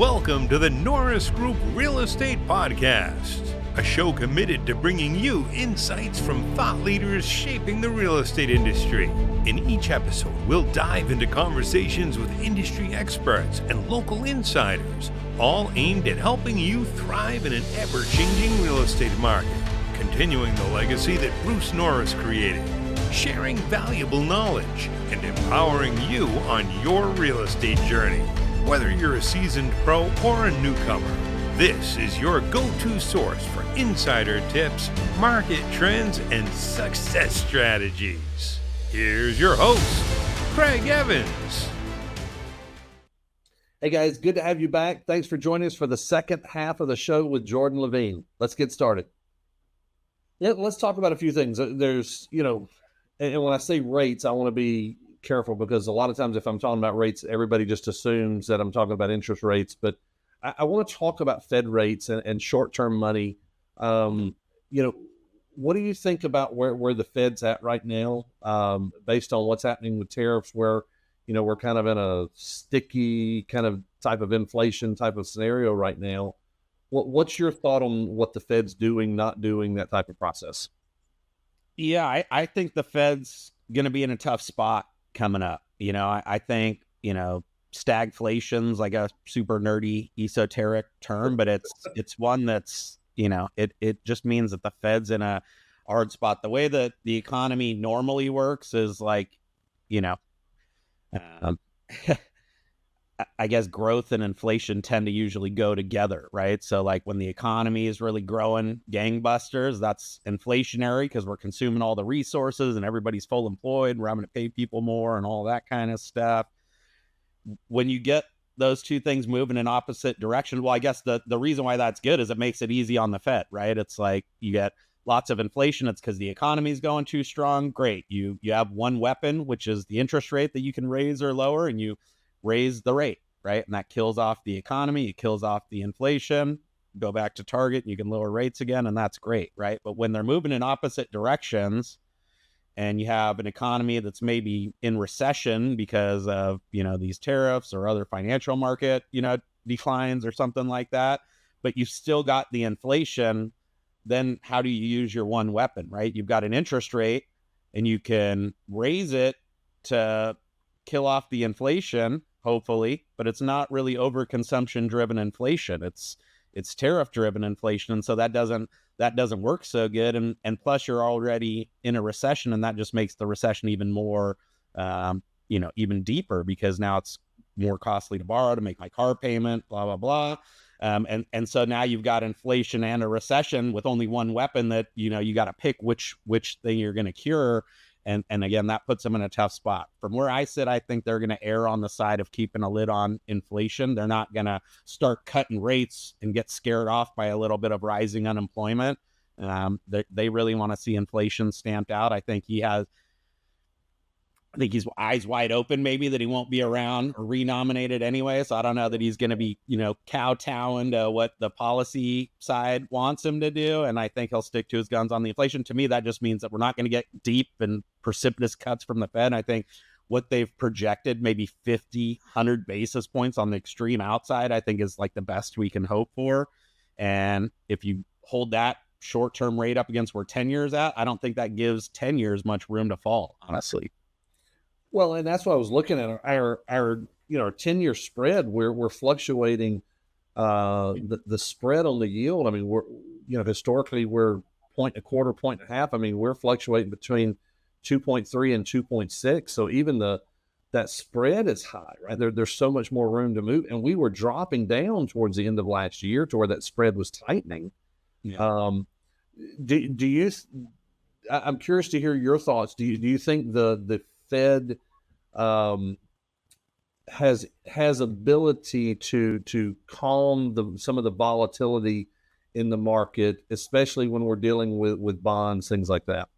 Welcome to the Norris Group Real Estate Podcast, a show committed to bringing you insights from thought leaders shaping the real estate industry. In each episode, we'll dive into conversations with industry experts and local insiders, all aimed at helping you thrive in an ever-changing real estate market, continuing the legacy that Bruce Norris created, sharing valuable knowledge, and empowering you on your real estate journey. Whether you're a seasoned pro or a newcomer, this is your go-to source for insider tips, market trends, and success strategies. Here's your host, Craig Evans. Hey guys, good to have you back. Thanks for joining us for the second half of the show with Jordan Levine. Let's get started. Yeah, let's talk about a few things. There's, and when I say rates, I want to be careful because a lot of times if I'm talking about rates, everybody just assumes that I'm talking about interest rates. But I want to talk about Fed rates and short-term money. What do you think about where the Fed's at right now, based on what's happening with tariffs, where, we're kind of in a sticky kind of type of inflation type of scenario right now? What's your thought on what the Fed's doing, not doing, that type of process? Yeah, I think the Fed's going to be in a tough spot coming up. I think, stagflation's like a super nerdy, esoteric term, but it's one that's, it just means that the Fed's in a hard spot. The way that the economy normally works is like, I guess growth and inflation tend to usually go together, right? So like when the economy is really growing gangbusters, that's inflationary because we're consuming all the resources and everybody's full employed. We're having to pay people more and all that kind of stuff. When you get those two things moving in opposite direction, well, I guess the reason why that's good is it makes it easy on the Fed, right? It's like you get lots of inflation. It's because the economy is going too strong. Great. You have one weapon, which is the interest rate that you can raise or lower, and you raise the rate, right? And that kills off the economy. It kills off the inflation. Go back to target, and you can lower rates again, and that's great, right? But when they're moving in opposite directions and you have an economy that's maybe in recession because of, these tariffs or other financial market, declines or something like that, but you've still got the inflation, then how do you use your one weapon, right? You've got an interest rate and you can raise it to kill off the inflation, hopefully, but it's not really overconsumption driven inflation. It's tariff driven inflation. And so that doesn't work so good. And plus you're already in a recession, and that just makes the recession even more, even deeper, because now it's more costly to borrow, to make my car payment, blah, blah, blah. And so now you've got inflation and a recession with only one weapon that, you got to pick which thing you're going to cure. And again, that puts them in a tough spot. From where I sit, I think they're going to err on the side of keeping a lid on inflation. They're not going to start cutting rates and get scared off by a little bit of rising unemployment. They really want to see inflation stamped out. I think he's eyes wide open, maybe, that he won't be around or renominated anyway. So I don't know that he's going to be, kowtowing to what the policy side wants him to do. And I think he'll stick to his guns on the inflation. To me, that just means that we're not going to get deep and precipitous cuts from the Fed. I think what they've projected, maybe 50, 100 basis points on the extreme outside, I think is like the best we can hope for. And if you hold that short-term rate up against where 10 years at, I don't think that gives 10 years much room to fall, honestly. Well, and that's what I was looking at. Our 10-year spread, we're fluctuating the spread on the yield. I mean, we're historically we're 1.25, 1.5. I mean, we're fluctuating between 2.3 and 2.6. So even that spread is high, right? There's so much more room to move, and we were dropping down towards the end of last year to where that spread was tightening. Yeah. Do you? I'm curious to hear your thoughts. Do you think the Fed has ability to calm some of the volatility in the market, especially when we're dealing with bonds, things like that?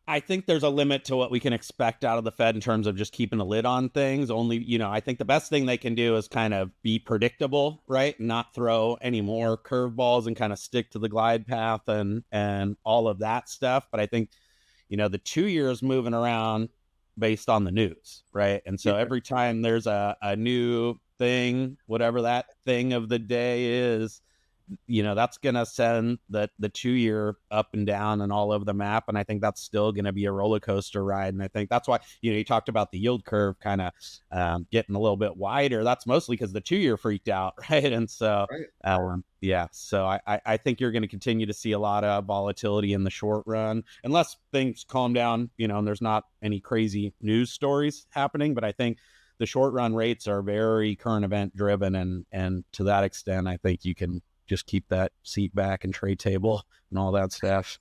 I think there's a limit to what we can expect out of the Fed in terms of just keeping a lid on things. Only, I think the best thing they can do is kind of be predictable, right? Not throw any more curveballs and kind of stick to the glide path and all of that stuff. But I think, the 2 years moving around based on the news, right? And so every time there's a new thing, whatever that thing of the day is, that's going to send the 2-year up and down and all over the map. And I think that's still going to be a roller coaster ride. And I think that's why, you talked about the yield curve kind of getting a little bit wider. That's mostly because the 2-year freaked out, right? And so, so I think you're going to continue to see a lot of volatility in the short run, unless things calm down, and there's not any crazy news stories happening. But I think the short run rates are very current event driven. And to that extent, I think you can just keep that seat back and tray table and all that stuff.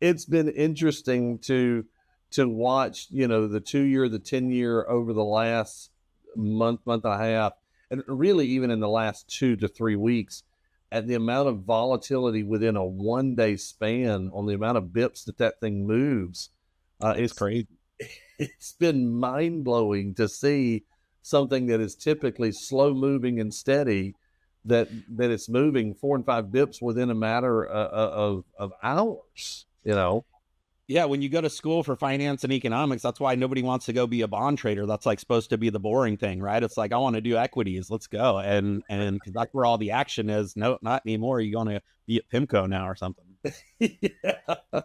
It's been interesting to watch, the 2-year, the 10-year over the last month and a half, and really even in the last 2 to 3 weeks, at the amount of volatility within a 1-day span on the amount of bips that thing moves. It's crazy. It's been mind blowing to see something that is typically slow moving and steady, that it's moving 4 and 5 bips within a matter of hours, Yeah, when you go to school for finance and economics, that's why nobody wants to go be a bond trader. That's like supposed to be the boring thing, right? It's like, I want to do equities. Let's go. And because that's where all the action is. No, not anymore. You're going to be at PIMCO now or something. Yeah.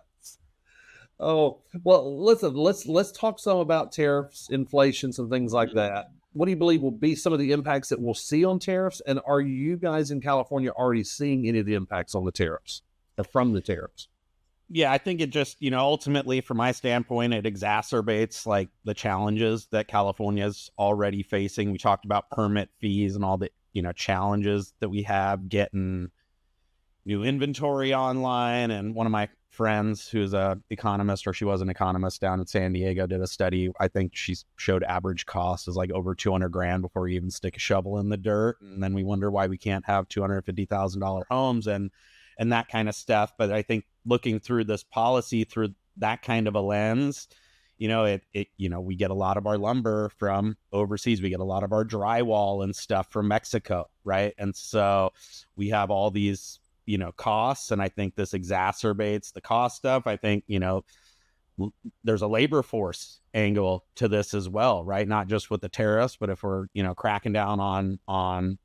Oh, well, listen, let's talk some about tariffs, inflation, some things like that. What do you believe will be some of the impacts that we'll see on tariffs? And are you guys in California already seeing any of the impacts on the tariffs or from the tariffs? Yeah, I think it just, ultimately, from my standpoint, it exacerbates like the challenges that California is already facing. We talked about permit fees and all the, challenges that we have getting new inventory online. And one of my friends who's an economist, or she was an economist down in San Diego, did a study. I think she showed average cost is like over $200,000 before you even stick a shovel in the dirt. And then we wonder why we can't have $250,000 homes and that kind of stuff. But I think looking through this policy through that kind of a lens, we get a lot of our lumber from overseas. We get a lot of our drywall and stuff from Mexico, right? And so we have all these costs, and I think this exacerbates the cost stuff. I think, there's a labor force angle to this as well, right? Not just with the tariffs, but if we're, cracking down on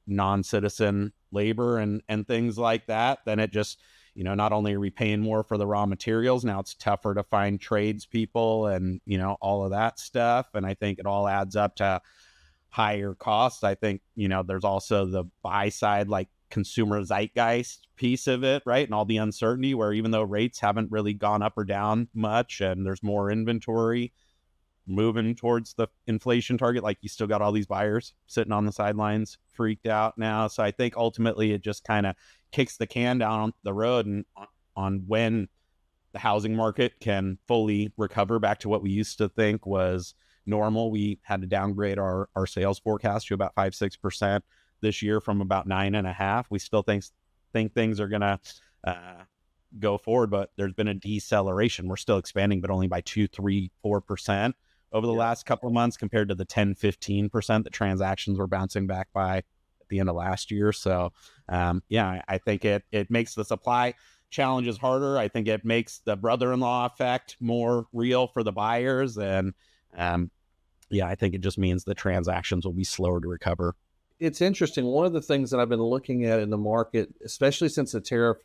non-citizen labor and things like that, then it just, not only are we paying more for the raw materials, now it's tougher to find tradespeople and, all of that stuff. And I think it all adds up to higher costs. I think, there's also the buy side, like consumer zeitgeist piece of it, right? And all the uncertainty where even though rates haven't really gone up or down much and there's more inventory moving towards the inflation target, like you still got all these buyers sitting on the sidelines freaked out now. So I think ultimately it just kind of kicks the can down the road and on when the housing market can fully recover back to what we used to think was normal. We had to downgrade our sales forecast to about 5-6% this year from about 9.5%. We still think things are going to go forward, but there's been a deceleration. We're still expanding, but only by 2-3-4% over the last couple of months compared to the 10-15% that transactions were bouncing back by at the end of last year. So I think it makes the supply challenges harder. I think it makes the brother-in-law effect more real for the buyers. And I think it just means the transactions will be slower to recover. It's interesting. One of the things that I've been looking at in the market, especially since the tariff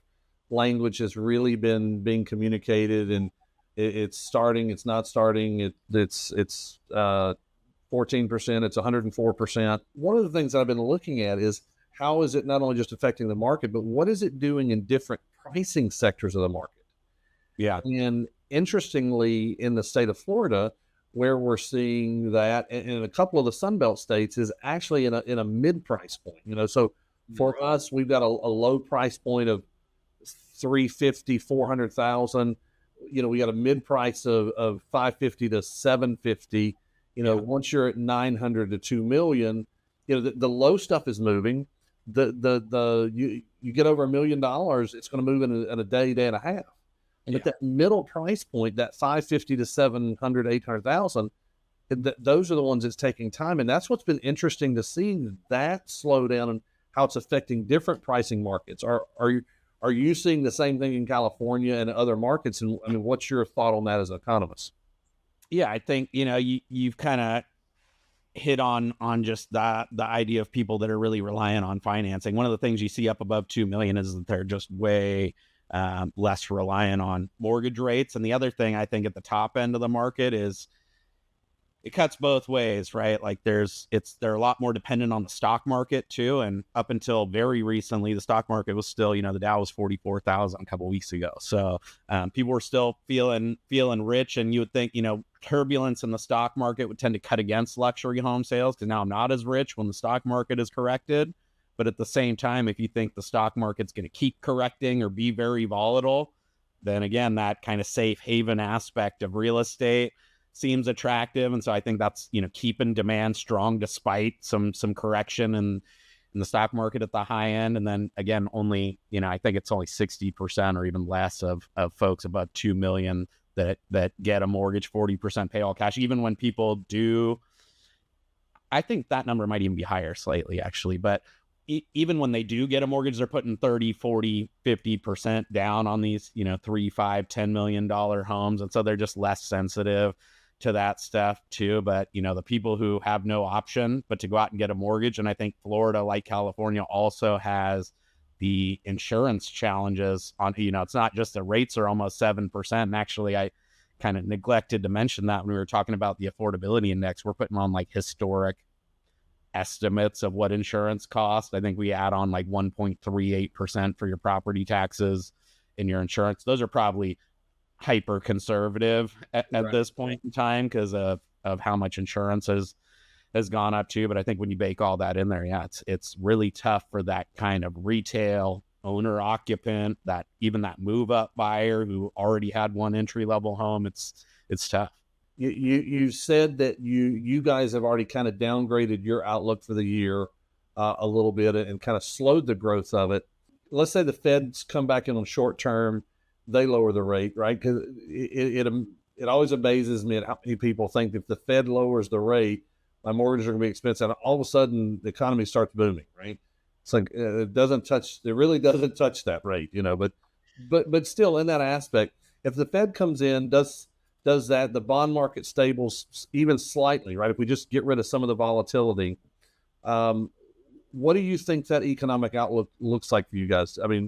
language has really been being communicated and it's starting, it's not starting, it's 14%, it's 104%. One of the things that I've been looking at is how is it not only just affecting the market, but what is it doing in different pricing sectors of the market? Yeah. And interestingly, in the state of Florida, where we're seeing that in a couple of the Sunbelt states is actually in a mid-price point. So for us, we've got a low price point of $350,000, $400,000. We got a mid-price of $550,000 to $750,000. Once you're at $900,000 to $2 million, the low stuff is moving. You get over $1 million, it's going to move in a day and a half. But that middle price point, that $550,000 to $700,000, $800,000, those are the ones that's taking time. And that's what's been interesting to see, that slow down and how it's affecting different pricing markets. Are Are you seeing the same thing in California and other markets? And I mean, what's your thought on that as an economist? Yeah, I think, you've kind of hit on just the idea of people that are really reliant on financing. One of the things you see up above 2 million is that they're just way less reliant on mortgage rates. And the other thing I think at the top end of the market is it cuts both ways, right? Like they're a lot more dependent on the stock market too. And up until very recently, the stock market was still, the Dow was 44,000 a couple of weeks ago. So people were still feeling rich, and you would think, turbulence in the stock market would tend to cut against luxury home sales because now I'm not as rich when the stock market is corrected. But at the same time, if you think the stock market's going to keep correcting or be very volatile, then again, that kind of safe haven aspect of real estate seems attractive. And so I think that's, keeping demand strong despite some correction in the stock market at the high end. And then again, only, I think it's only 60% or even less of folks above 2 million that get a mortgage, 40% pay all cash. Even when people do, I think that number might even be higher slightly actually, but even when they do get a mortgage, they're putting 30, 40, 50% down on these, $3, $5, $10 million homes. And so they're just less sensitive to that stuff too. But, the people who have no option but to go out and get a mortgage. And I think Florida, like California, also has the insurance challenges on, it's not just the rates are almost 7%. And actually, I kind of neglected to mention that when we were talking about the affordability index, we're putting on like historic estimates of what insurance costs. I think we add on like 1.38% for your property taxes and your insurance. Those are probably hyper conservative at this point in time because of how much insurance has gone up too. But I think when you bake all that in there, yeah, it's really tough for that kind of retail owner occupant, that even that move up buyer who already had one entry level home. It's tough. You said that you guys have already kind of downgraded your outlook for the year a little bit and kind of slowed the growth of it. Let's say the Feds come back in on short term, they lower the rate, right? Because it always amazes me at how many people think if the Fed lowers the rate, my mortgages are going to be expensive. And all of a sudden, the economy starts booming, right? It's like it really doesn't touch that rate, But still, in that aspect, if the Fed comes in, does that the bond market stables even slightly, right? If we just get rid of some of the volatility, what do you think that economic outlook looks like for you guys? I mean,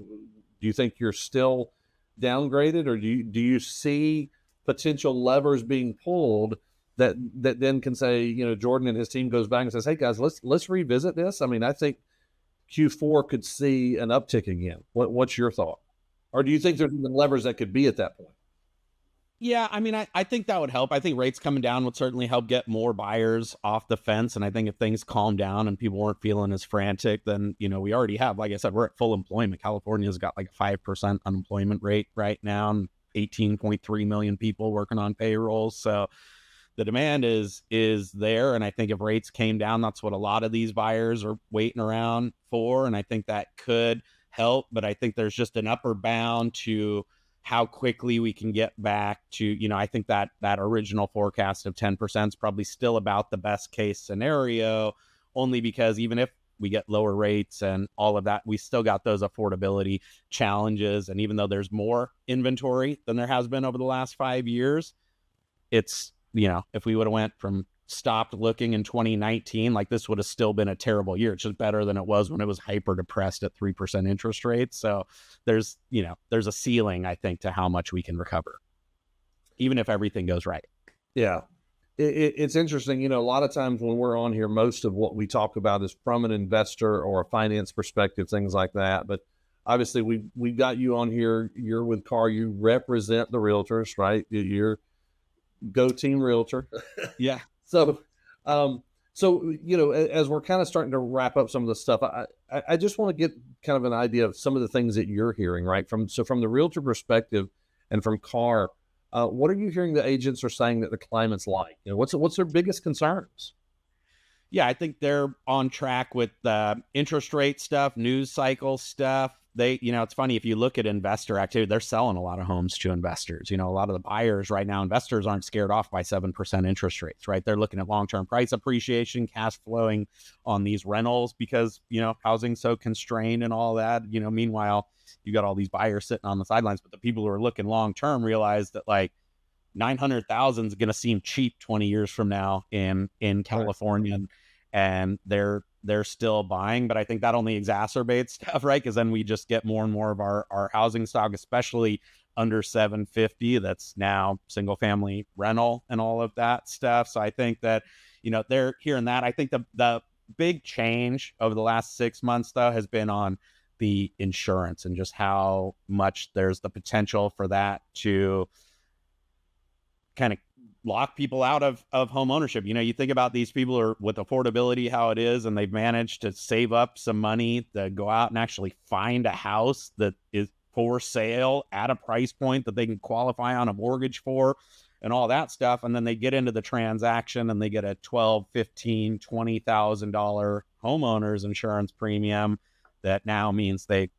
do you think you're still downgraded, or do you see potential levers being pulled that then can say, Jordan and his team goes back and says, hey guys, let's revisit this? I mean, I think Q4 could see an uptick again. What's your thought? Or do you think there's even levers that could be at that point? Yeah, I mean, I think that would help. I think rates coming down would certainly help get more buyers off the fence. And I think if things calm down and people weren't feeling as frantic, then, we already have, like I said, we're at full employment. California's got like a 5% unemployment rate right now, and 18.3 million people working on payrolls. So the demand is there. And I think if rates came down, that's what a lot of these buyers are waiting around for. And I think that could help. But I think there's just an upper bound to how quickly we can get back to, I think that original forecast of 10% is probably still about the best case scenario, only because even if we get lower rates and all of that, we still got those affordability challenges. And even though there's more inventory than there has been over the last 5 years, it's, if we would have went from stopped looking in 2019, like this would have still been a terrible year. It's just better than it was when it was hyper depressed at 3% interest rates. So there's a ceiling, I think, to how much we can recover, even if everything goes right. Yeah. It's interesting. A lot of times when we're on here, most of what we talk about is from an investor or a finance perspective, things like that. But obviously we got you on here. You're with C.A.R. You represent the realtors, right? You're go team realtor. Yeah. So, as we're kind of starting to wrap up some of the stuff, I just want to get kind of an idea of some of the things that you're hearing, right? From the realtor perspective and from C.A.R., what are you hearing the agents are saying that the climate's like? What's their biggest concerns? Yeah, I think they're on track with the interest rate stuff, news cycle stuff, they, it's funny, if you look at investor activity, they're selling a lot of homes to investors. A lot of the buyers right now, investors aren't scared off by 7% interest rates, right? They're looking at long-term price appreciation, cash flowing on these rentals because, housing's so constrained and all that. Meanwhile, you got all these buyers sitting on the sidelines, but the people who are looking long-term realize that like 900,000 is going to seem cheap 20 years from now in California, and they're still buying. But I think that only exacerbates stuff, right? Because then we just get more and more of our housing stock, especially under 750, that's now single family rental and all of that stuff. So I think that, they're hearing that. I think the big change over the last 6 months, though, has been on the insurance and just how much there's the potential for that to kind of lock people out of home ownership. You think about these people are with affordability, how it is, and they've managed to save up some money to go out and actually find a house that is for sale at a price point that they can qualify on a mortgage for and all that stuff. And then they get into the transaction and they get a $12,000, $15,000, $20,000 homeowners insurance premium that now means they,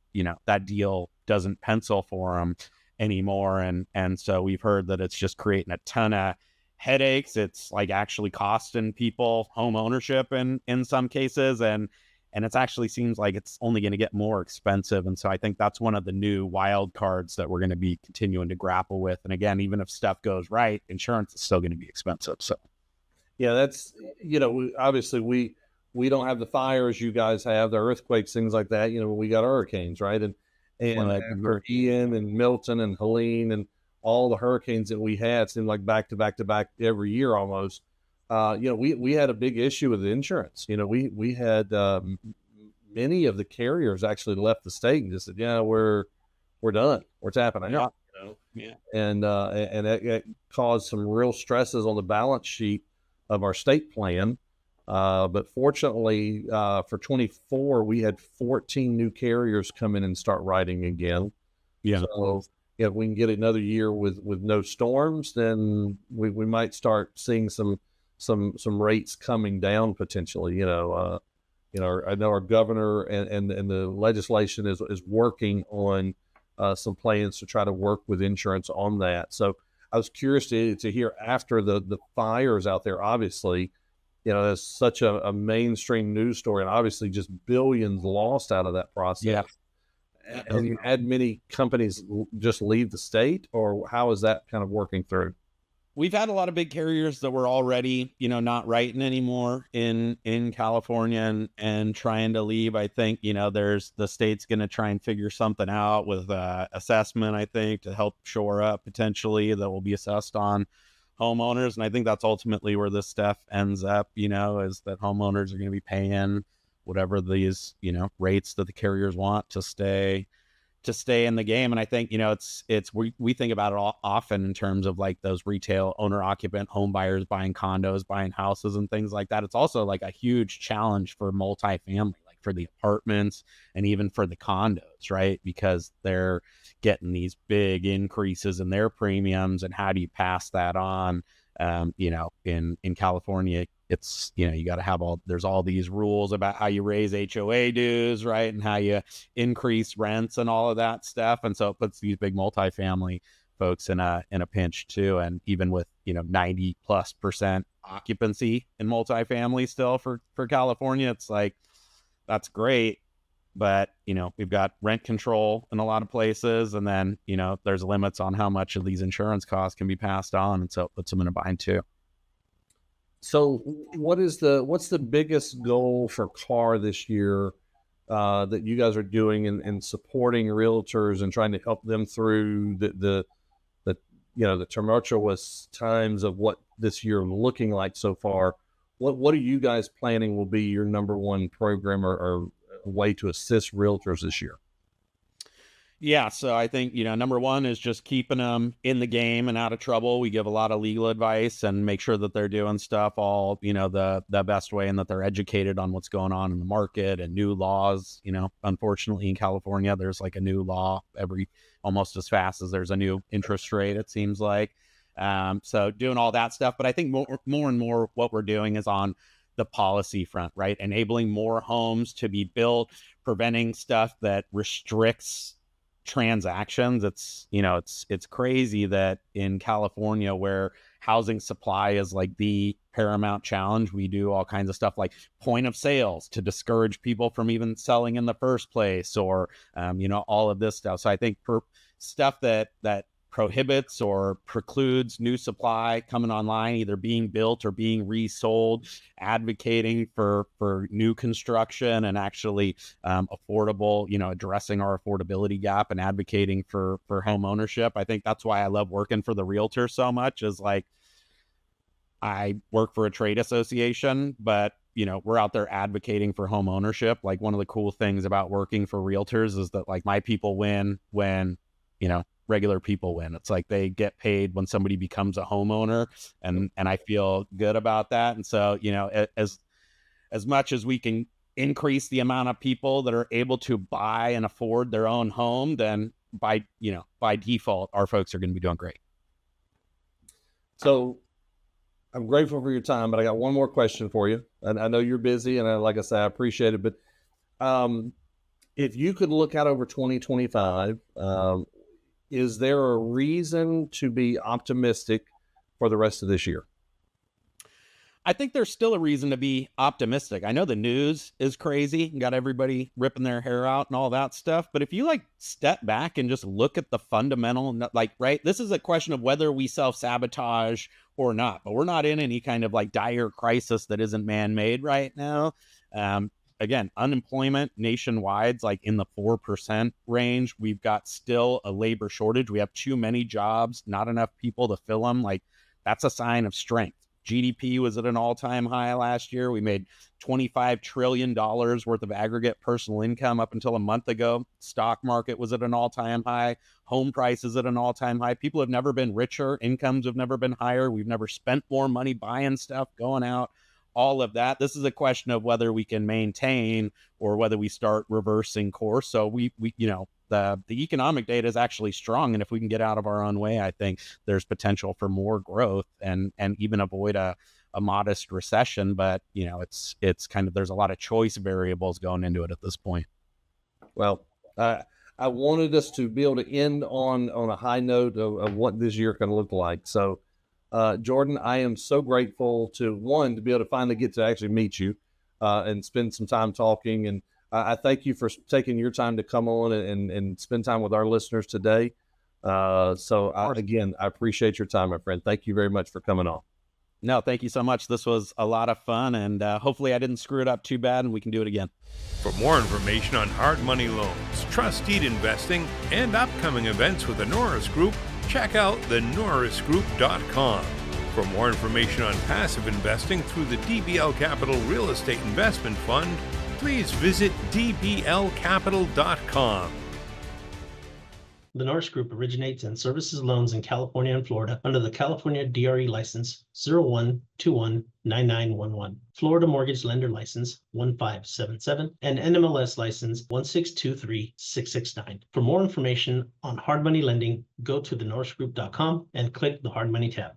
that deal doesn't pencil for them anymore. And so we've heard that it's just creating a ton of headaches. It's like actually costing people home ownership in some cases. And it actually seems like it's only going to get more expensive. And so I think that's one of the new wild cards that we're going to be continuing to grapple with. And again, even if stuff goes right, insurance is still going to be expensive. So yeah, that's, obviously we don't have the fires you guys have, the earthquakes, things like that. We got hurricanes, right? And for Ian and Milton and Helene and all the hurricanes that we had, seemed like back to back to back every year almost. We had a big issue with the insurance. We had many of the carriers actually left the state and just said, "Yeah, we're done. We're tapping out." Yeah. And it caused some real stresses on the balance sheet of our state plan. But fortunately, for 24, we had 14 new carriers come in and start writing again. Yeah. So if we can get another year with no storms, then we might start seeing some rates coming down potentially. I know our governor and the legislation is working on some plans to try to work with insurance on that. So I was curious to hear after the fires out there, obviously, that's such a mainstream news story, and obviously just billions lost out of that process. Yeah. Have you had many companies just leave the state, or how is that kind of working through? We've had a lot of big carriers that were already, not writing anymore in California and trying to leave. I think, there's the state's going to try and figure something out with assessment, I think, to help shore up potentially that will be assessed on homeowners. And I think that's ultimately where this stuff ends up, is that homeowners are going to be paying whatever these, rates that the carriers want to stay in the game. And I think, we think about it often in terms of like those retail owner occupant home buyers buying condos, buying houses and things like that. It's also like a huge challenge for multifamily, like for the apartments and even for the condos, right? Because they're getting these big increases in their premiums, and how do you pass that on? In California, it's, you got to have there's all these rules about how you raise HOA dues, right? And how you increase rents and all of that stuff. And so it puts these big multifamily folks in a pinch too. And even with, 90+% occupancy in multifamily still for California, it's like, that's great. But, we've got rent control in a lot of places. And then, there's limits on how much of these insurance costs can be passed on. And so it puts them in a bind too. So what's the biggest goal for C.A.R this year that you guys are doing in supporting realtors and trying to help them through the tumultuous times of what this year looking like so far? What are you guys planning will be your number one program or way to assist realtors this year? Yeah, so I think, number one is just keeping them in the game and out of trouble. We give a lot of legal advice and make sure that they're doing stuff all, the best way, and that they're educated on what's going on in the market and new laws. Unfortunately in California, there's like a new law almost as fast as there's a new interest rate, it seems like. So doing all that stuff. But I think more and more what we're doing is on the policy front, right? Enabling more homes to be built, preventing stuff that restricts transactions. It's crazy that in California, where housing supply is like the paramount challenge, we do all kinds of stuff like point of sales to discourage people from even selling in the first place, or all of this stuff. So I think for stuff that prohibits or precludes new supply coming online, either being built or being resold, advocating for new construction and actually affordable, addressing our affordability gap and advocating for home ownership. I think that's why I love working for the Realtors so much, is like, I work for a trade association, but we're out there advocating for home ownership. Like, one of the cool things about working for Realtors is that, like, my people win when, regular people win. It's like they get paid when somebody becomes a homeowner, and I feel good about that. And so, as much as we can increase the amount of people that are able to buy and afford their own home, then by default, our folks are going to be doing great. So I'm grateful for your time, but I got one more question for you. And I know you're busy, and like I said, I appreciate it. But if you could look out over 2025, is there a reason to be optimistic for the rest of this year? I think there's still a reason to be optimistic. I know the news is crazy, got everybody ripping their hair out and all that stuff. But if you step back and just look at the fundamental, right, this is a question of whether we self-sabotage or not. But we're not in any kind of dire crisis that isn't man-made right now. Again, unemployment nationwide's in the 4% range. We've got still a labor shortage. We have too many jobs, not enough people to fill them. That's a sign of strength. GDP was at an all-time high last year. We made $25 trillion worth of aggregate personal income up until a month ago. Stock market was at an all-time high. Home prices at an all-time high. People have never been richer. Incomes have never been higher. We've never spent more money buying stuff, going out. All of that. This is a question of whether we can maintain or whether we start reversing course. So we the economic data is actually strong, and if we can get out of our own way, I think there's potential for more growth and even avoid a modest recession. But it's kind of, there's a lot of choice variables going into it at this point. Well, I wanted us to be able to end on a high note of what this year can look like. So. Jordan, I am so grateful to be able to finally get to actually meet you and spend some time talking. And I thank you for taking your time to come on and spend time with our listeners today. Again, I appreciate your time, my friend. Thank you very much for coming on. No, thank you so much. This was a lot of fun, and hopefully I didn't screw it up too bad and we can do it again. For more information on hard money loans, trust deed investing, and upcoming events with the Norris Group, check out thenorrisgroup.com. For more information on passive investing through the DBL Capital Real Estate Investment Fund, please visit dblcapital.com. The Norris Group originates and services loans in California and Florida under the California DRE license 01219911, Florida Mortgage Lender license 1577, and NMLS license 1623669. For more information on hard money lending, go to thenorrisgroup.com and click the hard money tab.